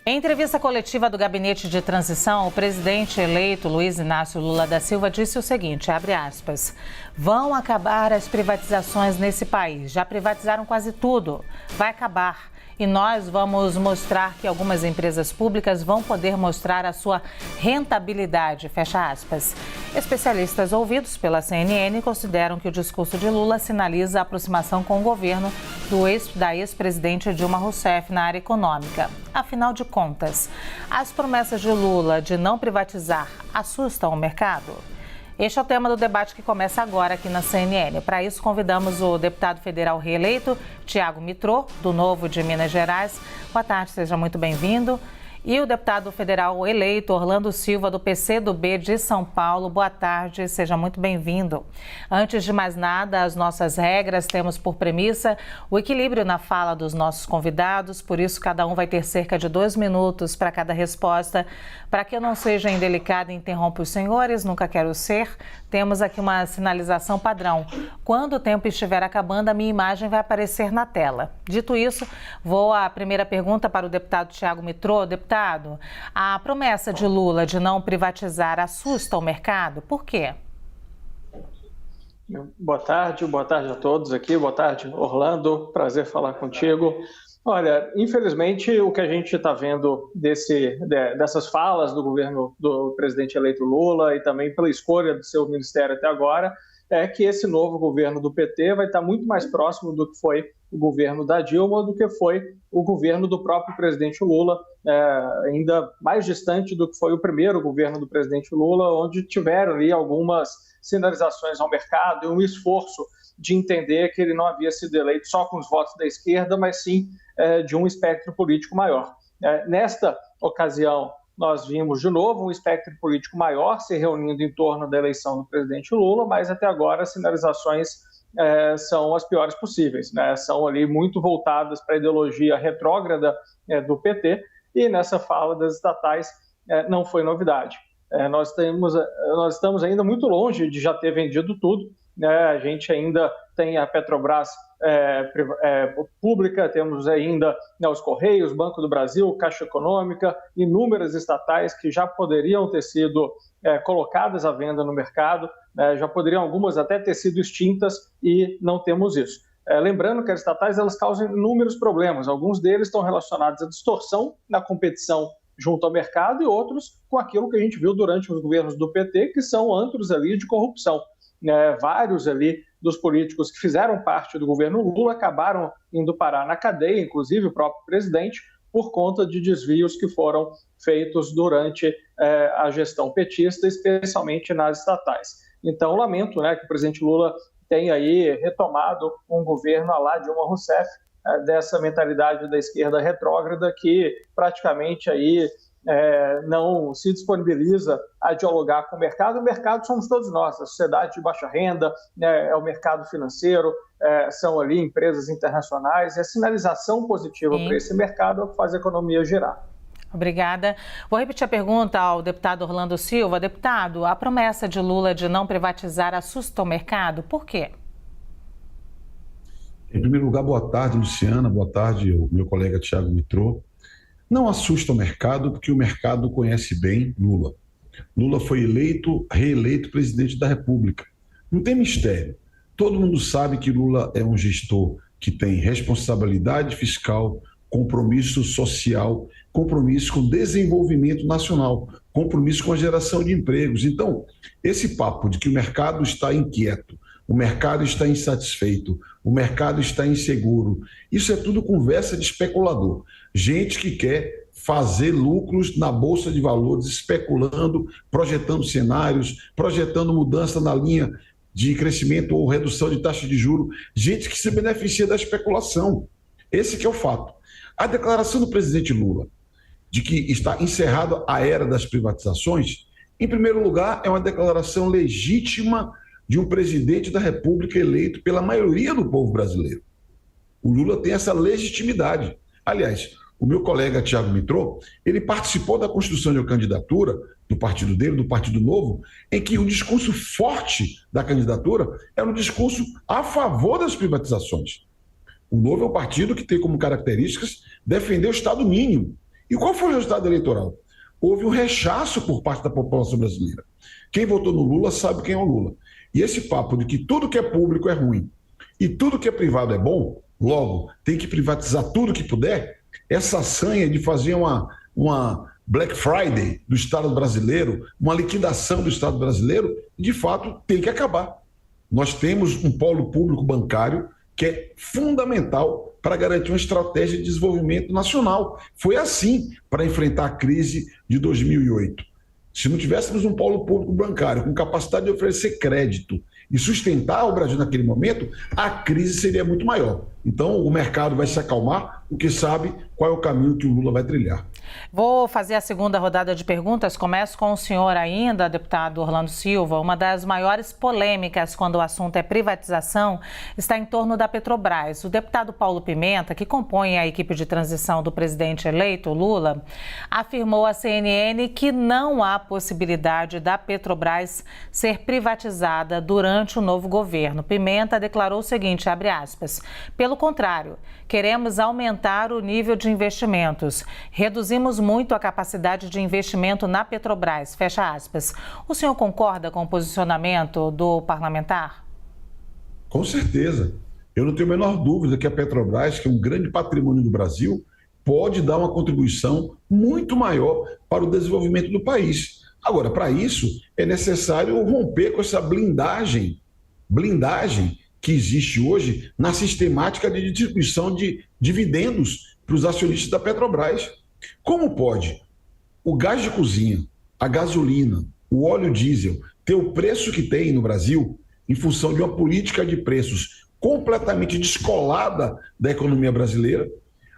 Em entrevista coletiva do Gabinete de Transição, o presidente eleito Luiz Inácio Lula da Silva disse o seguinte, abre aspas, vão acabar as privatizações nesse país, já privatizaram quase tudo, vai acabar. E nós vamos mostrar que algumas empresas públicas vão poder mostrar a sua rentabilidade, fecha aspas. Especialistas ouvidos pela CNN consideram que o discurso de Lula sinaliza a aproximação com o governo da ex-presidente Dilma Rousseff na área econômica. Afinal de contas, as promessas de Lula de não privatizar assustam o mercado? Este é o tema do debate que começa agora aqui na CNN. Para isso, convidamos o deputado federal reeleito, Thiago Mitrô, do Novo de Minas Gerais. Boa tarde, seja muito bem-vindo. E o deputado federal eleito, Orlando Silva, do PCdoB de São Paulo. Boa tarde, seja muito bem-vindo. Antes de mais nada, as nossas regras temos por premissa o equilíbrio na fala dos nossos convidados, por isso cada um vai ter cerca de 2 minutos para cada resposta. Para que eu não seja indelicada e interrompa os senhores, nunca quero ser, temos aqui uma sinalização padrão. Quando o tempo estiver acabando, a minha imagem vai aparecer na tela. Dito isso, vou à primeira pergunta para o deputado Thiago Mitrô. Deputado, a promessa de Lula de não privatizar assusta o mercado? Por quê? Boa tarde a todos aqui. Boa tarde, Orlando. Prazer falar contigo. Olha, infelizmente, o que a gente está vendo dessas falas do governo do presidente eleito Lula e também pela escolha do seu ministério até agora, é que esse novo governo do PT vai estar muito mais próximo do que foi o governo da Dilma do que foi o governo do próprio presidente Lula, ainda mais distante do que foi o primeiro governo do presidente Lula, onde tiveram ali algumas sinalizações ao mercado e um esforço de entender que ele não havia sido eleito só com os votos da esquerda, mas sim de um espectro político maior. Nesta ocasião, nós vimos de novo um espectro político maior se reunindo em torno da eleição do presidente Lula, mas até agora as sinalizações são as piores possíveis, né? São ali muito voltadas para a ideologia retrógrada do PT, e nessa fala das estatais não foi novidade. Nós estamos ainda muito longe de já ter vendido tudo, né? A gente ainda tem a Petrobras pública, temos ainda os Correios, Banco do Brasil, Caixa Econômica, inúmeras estatais que já poderiam ter sido colocadas à venda no mercado, já poderiam algumas até ter sido extintas e não temos isso. Lembrando que as estatais elas causam inúmeros problemas, alguns deles estão relacionados à distorção na competição junto ao mercado e outros com aquilo que a gente viu durante os governos do PT, que são antros ali de corrupção. Vários ali dos políticos que fizeram parte do governo Lula acabaram indo parar na cadeia, inclusive o próprio presidente, por conta de desvios que foram feitos durante a gestão petista, especialmente nas estatais. Então, lamento que o presidente Lula tenha aí retomado um governo à la Dilma Rousseff, dessa mentalidade da esquerda retrógrada que praticamente aí não se disponibiliza a dialogar com o mercado. O mercado somos todos nós, a sociedade de baixa renda, é o mercado financeiro, são ali empresas internacionais, e a sinalização positiva para esse mercado é o que faz a economia girar. Obrigada. Vou repetir a pergunta ao deputado Orlando Silva. Deputado, a promessa de Lula de não privatizar assusta o mercado? Por quê? Em primeiro lugar, boa tarde, Luciana, boa tarde, o meu colega Thiago Mitrô. Não assusta o mercado, porque o mercado conhece bem Lula. Lula foi reeleito presidente da República. Não tem mistério. Todo mundo sabe que Lula é um gestor que tem responsabilidade fiscal, compromisso social, compromisso com desenvolvimento nacional, compromisso com a geração de empregos. Então, esse papo de que o mercado está inquieto, o mercado está insatisfeito, o mercado está inseguro, isso é tudo conversa de especulador. Gente que quer fazer lucros na Bolsa de Valores, especulando, projetando cenários, projetando mudança na linha de crescimento ou redução de taxa de juros, gente que se beneficia da especulação. Esse que é o fato. A declaração do presidente Lula de que está encerrada a era das privatizações, em primeiro lugar, é uma declaração legítima de um presidente da República eleito pela maioria do povo brasileiro. O Lula tem essa legitimidade. Aliás, o meu colega Thiago Mitrô, ele participou da construção de uma candidatura do partido dele, do Partido Novo, em que o discurso forte da candidatura era um discurso a favor das privatizações. O Novo é um partido que tem como características defender o Estado mínimo. E qual foi o resultado eleitoral? Houve um rechaço por parte da população brasileira. Quem votou no Lula sabe quem é o Lula. E esse papo de que tudo que é público é ruim e tudo que é privado é bom, logo, tem que privatizar tudo que puder, essa sanha de fazer uma Black Friday do Estado brasileiro, uma liquidação do Estado brasileiro, de fato, tem que acabar. Nós temos um polo público bancário que é fundamental para garantir uma estratégia de desenvolvimento nacional. Foi assim para enfrentar a crise de 2008. Se não tivéssemos um polo público bancário com capacidade de oferecer crédito e sustentar o Brasil naquele momento, a crise seria muito maior. Então, o mercado vai se acalmar, porque sabe qual é o caminho que o Lula vai trilhar. Vou fazer a segunda rodada de perguntas. Começo com o senhor ainda, deputado Orlando Silva. Uma das maiores polêmicas quando o assunto é privatização está em torno da Petrobras. O deputado Paulo Pimenta, que compõe a equipe de transição do presidente eleito, Lula, afirmou à CNN que não há possibilidade da Petrobras ser privatizada durante o novo governo. Pimenta declarou o seguinte, abre aspas, pelo contrário, queremos aumentar o nível de investimentos, reduzimos muito a capacidade de investimento na Petrobras, fecha aspas. O senhor concorda com o posicionamento do parlamentar? Com certeza. Eu não tenho a menor dúvida que a Petrobras, que é um grande patrimônio do Brasil, pode dar uma contribuição muito maior para o desenvolvimento do país. Agora, para isso, é necessário romper com essa blindagem que existe hoje na sistemática de distribuição de dividendos para os acionistas da Petrobras. Como pode o gás de cozinha, a gasolina, o óleo diesel ter o preço que tem no Brasil em função de uma política de preços completamente descolada da economia brasileira?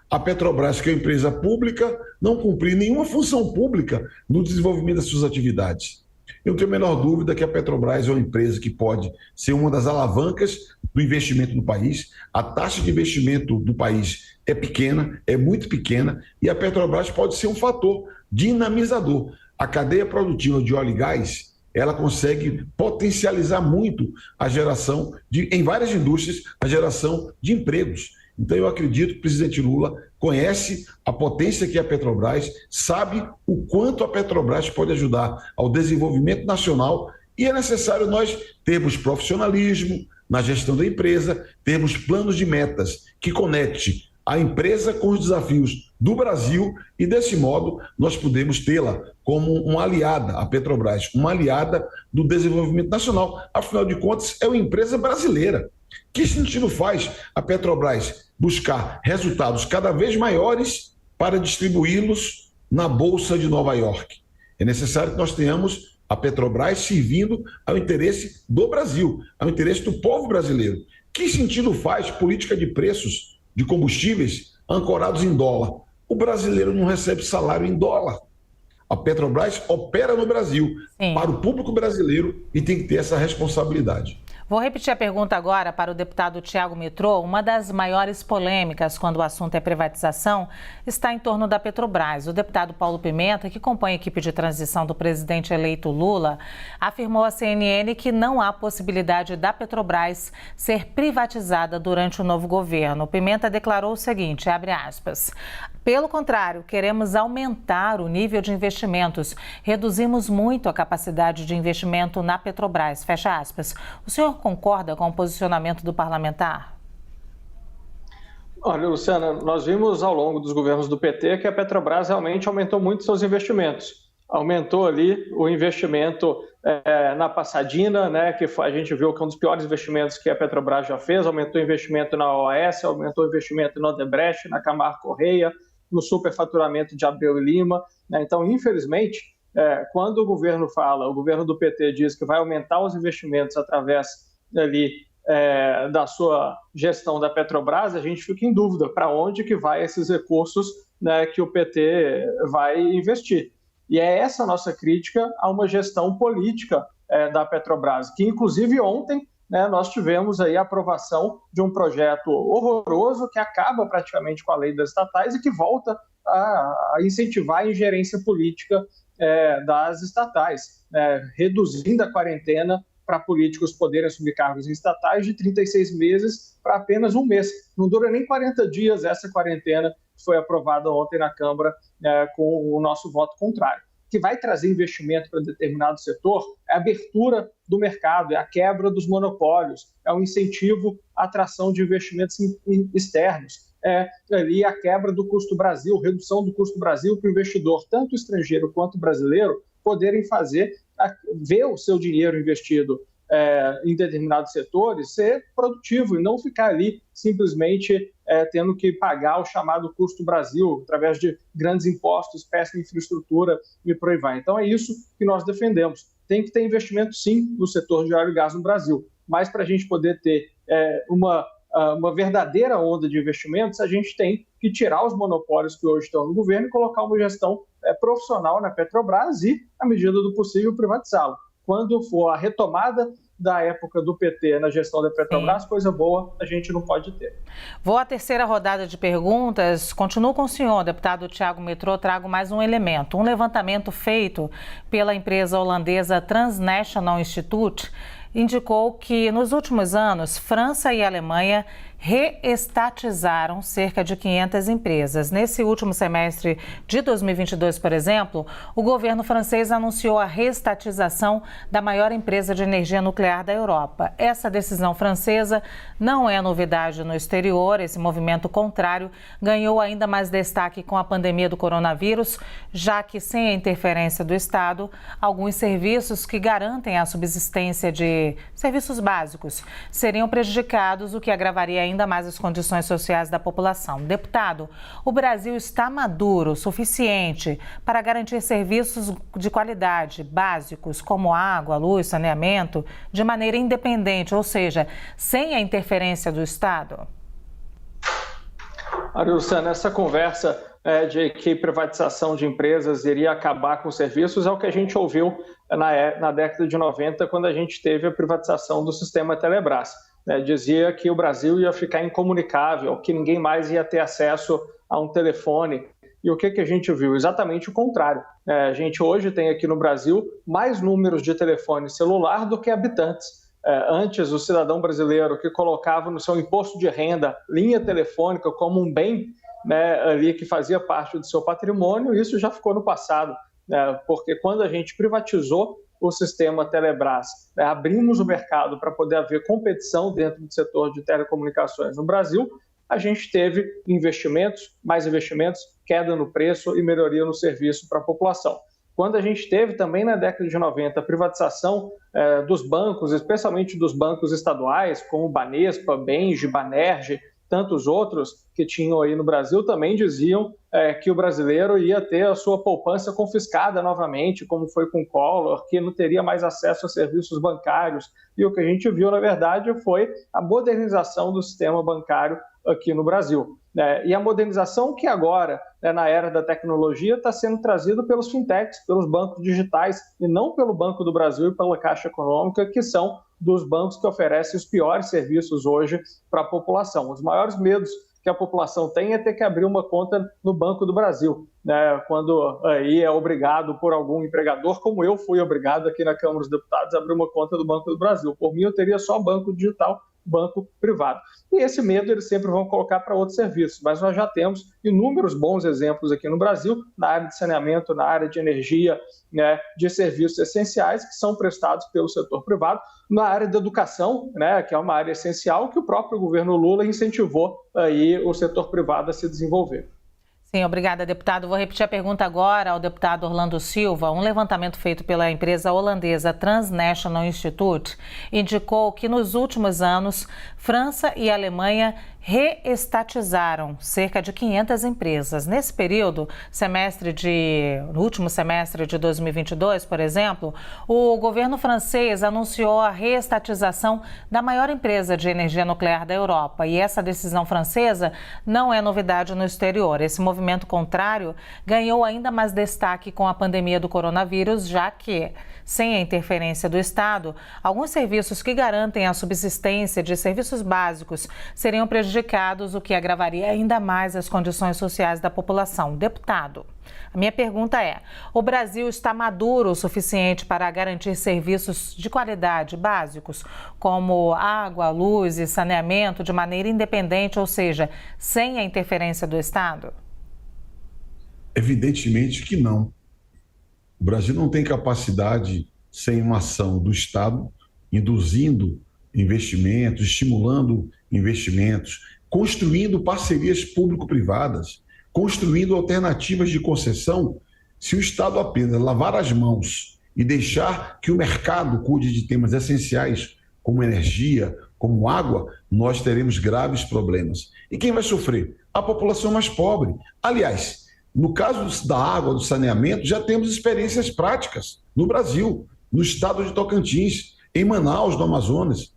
A Petrobras, que é uma empresa pública, não cumprir nenhuma função pública no desenvolvimento das suas atividades. Eu não tenho a menor dúvida que a Petrobras é uma empresa que pode ser uma das alavancas do investimento no país. A taxa de investimento do país é pequena, é muito pequena, e a Petrobras pode ser um fator dinamizador. A cadeia produtiva de óleo e gás, ela consegue potencializar muito a geração, em várias indústrias, a geração de empregos. Então, eu acredito que o presidente Lula conhece a potência que é a Petrobras, sabe o quanto a Petrobras pode ajudar ao desenvolvimento nacional e é necessário nós termos profissionalismo na gestão da empresa, termos planos de metas que conecte a empresa com os desafios do Brasil e, desse modo, nós podemos tê-la como uma aliada, a Petrobras, uma aliada do desenvolvimento nacional. Afinal de contas, é uma empresa brasileira. Que sentido faz a Petrobras buscar resultados cada vez maiores para distribuí-los na Bolsa de Nova York? É necessário que nós tenhamos a Petrobras servindo ao interesse do Brasil, ao interesse do povo brasileiro. Que sentido faz política de preços de combustíveis ancorados em dólar? O brasileiro não recebe salário em dólar. A Petrobras opera no Brasil, para o público brasileiro, e tem que ter essa responsabilidade. Vou repetir a pergunta agora para o deputado Tiago Mitrô. Uma das maiores polêmicas quando o assunto é privatização está em torno da Petrobras. O deputado Paulo Pimenta, que compõe a equipe de transição do presidente eleito Lula, afirmou à CNN que não há possibilidade da Petrobras ser privatizada durante o novo governo. O Pimenta declarou o seguinte, abre aspas, pelo contrário, queremos aumentar o nível de investimentos. Reduzimos muito a capacidade de investimento na Petrobras, fecha aspas. O senhor concorda com o posicionamento do parlamentar? Olha, Luciana, nós vimos ao longo dos governos do PT que a Petrobras realmente aumentou muito seus investimentos. Aumentou ali o investimento na Passadina, né, que a gente viu que é um dos piores investimentos que a Petrobras já fez, aumentou o investimento na OAS, aumentou o investimento na Odebrecht, na Camargo Correia, no superfaturamento de Abreu e Lima. Né? Então, infelizmente, quando o governo do PT diz que vai aumentar os investimentos através ali, da sua gestão da Petrobras, a gente fica em dúvida para onde que vai esses recursos, né, que o PT vai investir. E é essa a nossa crítica a uma gestão política da Petrobras, que inclusive ontem, né, nós tivemos aí a aprovação de um projeto horroroso que acaba praticamente com a lei das estatais e que volta a incentivar a ingerência política das estatais, reduzindo a quarentena para políticos poderem assumir cargos em estatais de 36 meses para apenas um mês. Não dura nem 40 dias essa quarentena foi aprovada ontem na Câmara com o nosso voto contrário. O que vai trazer investimento para determinado setor é a abertura do mercado, é a quebra dos monopólios, é o incentivo à atração de investimentos externos, é ali a quebra do custo Brasil, redução do custo Brasil para o investidor, tanto estrangeiro quanto brasileiro, poderem ver o seu dinheiro investido em determinados setores ser produtivo e não ficar ali simplesmente tendo que pagar o chamado custo Brasil através de grandes impostos, péssima infraestrutura e por aí vai. Então é isso que nós defendemos. Tem que ter investimento sim no setor de óleo e gás no Brasil, mas para a gente poder ter uma verdadeira onda de investimentos, a gente tem que tirar os monopólios que hoje estão no governo e colocar uma gestão profissional na Petrobras e, à medida do possível, privatizá-lo. Quando for a retomada da época do PT na gestão da Petrobras, coisa boa a gente não pode ter. Vou à terceira rodada de perguntas. Continuo com o senhor, deputado Thiago Mitrô. Trago mais um elemento. Um levantamento feito pela empresa holandesa Transnational Institute indicou que, nos últimos anos, França e Alemanha reestatizaram cerca de 500 empresas. Nesse último semestre de 2022, por exemplo, o governo francês anunciou a reestatização da maior empresa de energia nuclear da Europa. Essa decisão francesa não é novidade no exterior. Esse movimento contrário ganhou ainda mais destaque com a pandemia do coronavírus, já que, sem a interferência do Estado, alguns serviços que garantem a subsistência de serviços básicos seriam prejudicados, o que agravaria ainda mais as condições sociais da população. Deputado, o Brasil está maduro o suficiente para garantir serviços de qualidade básicos como água, luz, saneamento, de maneira independente, ou seja, sem a interferência do Estado? Luciana, essa conversa de que privatização de empresas iria acabar com os serviços é o que a gente ouviu na década de 90, quando a gente teve a privatização do sistema Telebrás. Dizia que o Brasil ia ficar incomunicável, que ninguém mais ia ter acesso a um telefone. E o que a gente viu? Exatamente o contrário. A gente hoje tem aqui no Brasil mais números de telefone celular do que habitantes. Antes, o cidadão brasileiro que colocava no seu imposto de renda linha telefônica como um bem, ali que fazia parte do seu patrimônio, isso já ficou no passado, porque quando a gente privatizou o sistema Telebrás, abrimos o mercado para poder haver competição dentro do setor de telecomunicações no Brasil, a gente teve mais investimentos, queda no preço e melhoria no serviço para a população. Quando a gente teve também na década de 90 a privatização dos bancos, especialmente dos bancos estaduais, como Banespa, Benge, Banerj, tantos outros que tinham aí no Brasil, também diziam que o brasileiro ia ter a sua poupança confiscada novamente, como foi com o Collor, que não teria mais acesso a serviços bancários. E o que a gente viu, na verdade, foi a modernização do sistema bancário aqui no Brasil. E a modernização que agora, na era da tecnologia, está sendo trazida pelos fintechs, pelos bancos digitais, e não pelo Banco do Brasil e pela Caixa Econômica, que são dos bancos que oferecem os piores serviços hoje para a população. Os maiores medos que a população tem é ter que abrir uma conta no Banco do Brasil, quando aí é obrigado por algum empregador, como eu fui obrigado aqui na Câmara dos Deputados a abrir uma conta do Banco do Brasil. Por mim, eu teria só banco digital, banco privado. E esse medo eles sempre vão colocar para outros serviços, mas nós já temos inúmeros bons exemplos aqui no Brasil, na área de saneamento, na área de energia, de serviços essenciais que são prestados pelo setor privado, na área da educação, que é uma área essencial que o próprio governo Lula incentivou aí o setor privado a se desenvolver. Sim, obrigada, deputado. Vou repetir a pergunta agora ao deputado Orlando Silva. Um levantamento feito pela empresa holandesa Transnational Institute indicou que nos últimos anos, França e Alemanha reestatizaram cerca de 500 empresas. Nesse período, no último semestre de 2022, por exemplo, o governo francês anunciou a reestatização da maior empresa de energia nuclear da Europa. E essa decisão francesa não é novidade no exterior. Esse movimento contrário ganhou ainda mais destaque com a pandemia do coronavírus, já que, sem a interferência do Estado, alguns serviços que garantem a subsistência de serviços básicos seriam prejudicados, o que agravaria ainda mais as condições sociais da população. Deputado, a minha pergunta é: o Brasil está maduro o suficiente para garantir serviços de qualidade básicos, como água, luz e saneamento, de maneira independente, ou seja, sem a interferência do Estado? Evidentemente que não. O Brasil não tem capacidade, sem uma ação do Estado, induzindo investimentos, estimulando investimentos, construindo parcerias público-privadas, construindo alternativas de concessão. Se o Estado apenas lavar as mãos e deixar que o mercado cuide de temas essenciais, como energia, como água, nós teremos graves problemas. E quem vai sofrer? A população mais pobre. Aliás, no caso da água, do saneamento, já temos experiências práticas no Brasil, no estado de Tocantins, em Manaus, no Amazonas.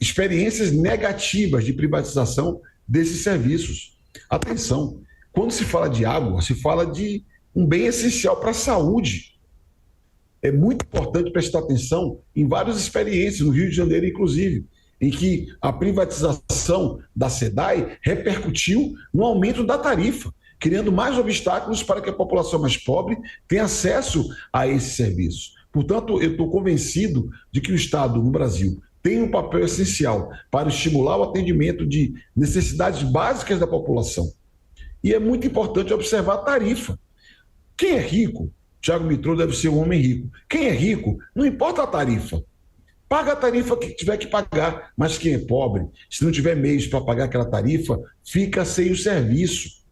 Experiências negativas de privatização desses serviços. Atenção, quando se fala de água, se fala de um bem essencial para a saúde. É muito importante prestar atenção em várias experiências, no Rio de Janeiro, inclusive, em que a privatização da SEDAI repercutiu no aumento da tarifa, criando mais obstáculos para que a população mais pobre tenha acesso a esses serviços. Portanto, eu estou convencido de que o Estado, no Brasil, tem um papel essencial para estimular o atendimento de necessidades básicas da população. E é muito importante observar a tarifa. Quem é rico, Thiago Mitrô deve ser um homem rico. Quem é rico, não importa a tarifa. Paga a tarifa que tiver que pagar, mas quem é pobre, se não tiver meios para pagar aquela tarifa, fica sem o serviço.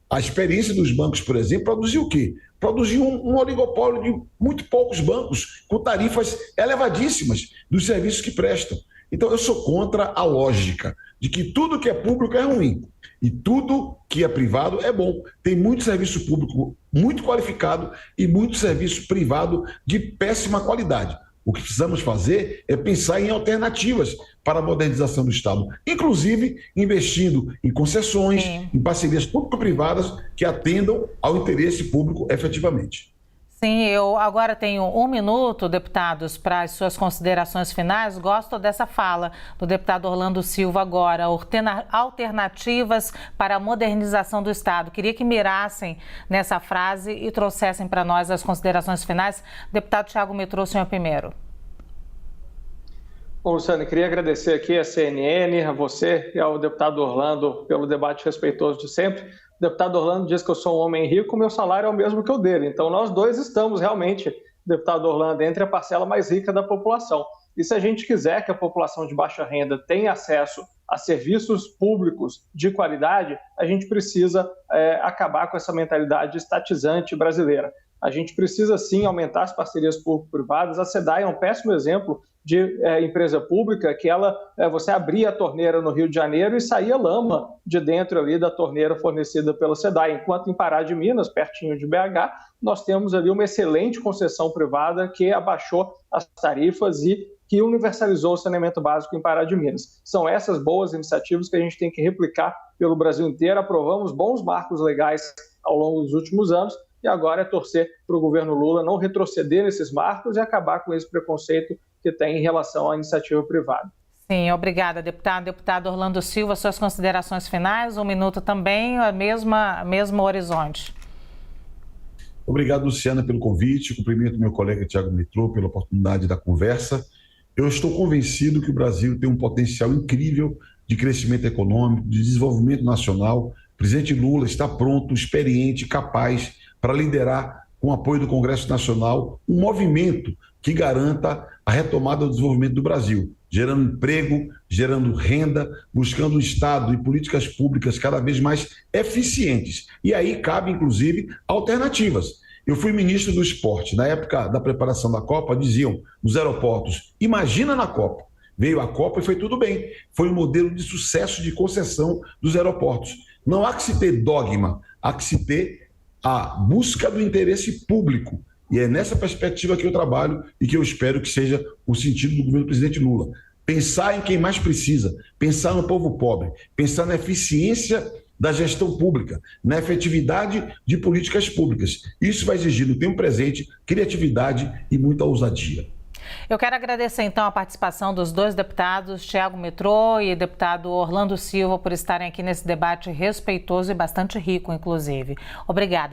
A experiência dos bancos, por exemplo, produziu o quê? Produziu um oligopólio de muito poucos bancos, com tarifas elevadíssimas dos serviços que prestam. Então, eu sou contra a lógica de que tudo que é público é ruim e tudo que é privado é bom. Tem muito serviço público muito qualificado e muito serviço privado de péssima qualidade. O que precisamos fazer é pensar em alternativas para a modernização do Estado, inclusive investindo em concessões, em parcerias público-privadas que atendam ao interesse público efetivamente. Sim, eu agora tenho 1 minuto, deputados, para as suas considerações finais. Gosto dessa fala do deputado Orlando Silva agora, alternativas para a modernização do Estado. Queria que mirassem nessa frase e trouxessem para nós as considerações finais. Deputado Thiago Mitrô, senhor primeiro. Bom, Luciane, queria agradecer aqui a CNN, a você e ao deputado Orlando pelo debate respeitoso de sempre. O deputado Orlando diz que eu sou um homem rico, meu salário é o mesmo que o dele. Então, nós dois estamos realmente, deputado Orlando, entre a parcela mais rica da população. E se a gente quiser que a população de baixa renda tenha acesso a serviços públicos de qualidade, a gente precisa acabar com essa mentalidade estatizante brasileira. A gente precisa, sim, aumentar as parcerias público-privadas. A SEDAI é um péssimo exemplo de empresa pública que você abria a torneira no Rio de Janeiro e saía lama de dentro ali da torneira fornecida pela SEDAI, enquanto em Pará de Minas, pertinho de BH, nós temos ali uma excelente concessão privada que abaixou as tarifas e que universalizou o saneamento básico em Pará de Minas. São essas boas iniciativas que a gente tem que replicar pelo Brasil inteiro. Aprovamos bons marcos legais ao longo dos últimos anos e agora é torcer para o governo Lula não retroceder nesses marcos e acabar com esse preconceito que tem em relação à iniciativa privada. Sim, obrigada, deputado. Deputado Orlando Silva, suas considerações finais, 1 minuto também, mesmo horizonte. Obrigado, Luciana, pelo convite. Cumprimento meu colega Thiago Mitrô pela oportunidade da conversa. Eu estou convencido que o Brasil tem um potencial incrível de crescimento econômico, de desenvolvimento nacional. O presidente Lula está pronto, experiente, capaz para liderar, com o apoio do Congresso Nacional, um movimento que garanta a retomada do desenvolvimento do Brasil, gerando emprego, gerando renda, buscando um Estado e políticas públicas cada vez mais eficientes. E aí cabe, inclusive, alternativas. Eu fui ministro do esporte. Na época da preparação da Copa, diziam nos aeroportos, imagina na Copa. Veio a Copa e foi tudo bem. Foi um modelo de sucesso de concessão dos aeroportos. Não há que se ter dogma, há que se ter a busca do interesse público. E é nessa perspectiva que eu trabalho e que eu espero que seja o sentido do governo do presidente Lula. Pensar em quem mais precisa, pensar no povo pobre, pensar na eficiência da gestão pública, na efetividade de políticas públicas. Isso vai exigir no tempo presente criatividade e muita ousadia. Eu quero agradecer, então, a participação dos dois deputados, Thiago Mitrô e deputado Orlando Silva, por estarem aqui nesse debate respeitoso e bastante rico, inclusive. Obrigada.